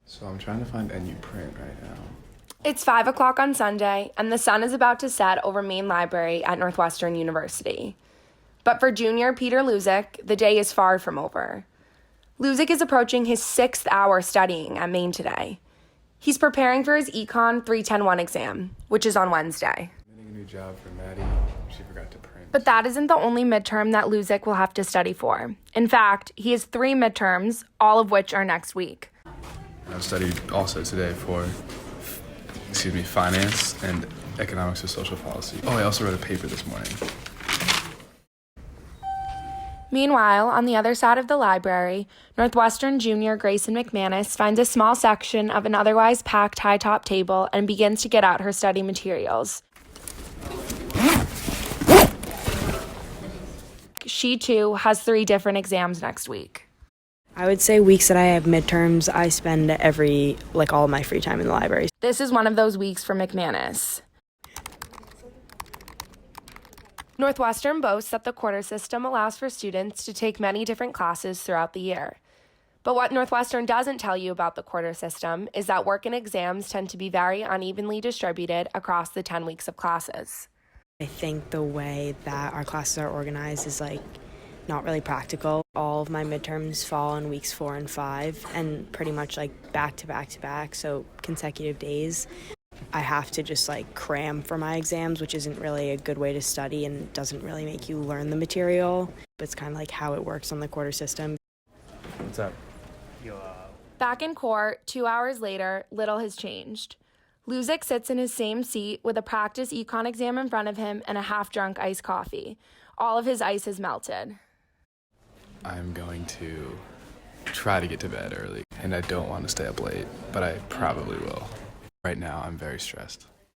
So I'm trying to find NU Print right now. It's 5 o'clock on Sunday, and the sun is about to set over Main Library at Northwestern University. But for junior Peter Luzik, the day is far from over. Luzik is approaching his 6th hour studying at Maine today. He's preparing for his Econ 310-1 exam, which is on Wednesday. I'm getting a new job for Maddie. She forgot to print. But that isn't the only midterm that Luzik will have to study for. In fact, he has 3 midterms, all of which are next week. I've studied also today for, finance and economics and social policy. Oh, I also wrote a paper this morning. Meanwhile, on the other side of the library, Northwestern junior Grayson McManus finds a small section of an otherwise packed high-top table and begins to get out her study materials. She, too, has 3 different exams next week. I would say weeks that I have midterms, I spend all of my free time in the library. This is one of those weeks for McManus. Northwestern boasts that the quarter system allows for students to take many different classes throughout the year. But what Northwestern doesn't tell you about the quarter system is that work and exams tend to be very unevenly distributed across the 10 weeks of classes. I think the way that our classes are organized is not really practical. All of my midterms fall in weeks 4 and 5 and pretty much back to back to back, so consecutive days. I have to just cram for my exams, which isn't really a good way to study and doesn't really make you learn the material. But it's kind of how it works on the quarter system. What's up? Back in court, 2 hours later, little has changed. Luzik sits in his same seat with a practice econ exam in front of him and a half-drunk iced coffee. All of his ice has melted. I'm going to try to get to bed early, and I don't want to stay up late, but I probably will. Right now, I'm very stressed.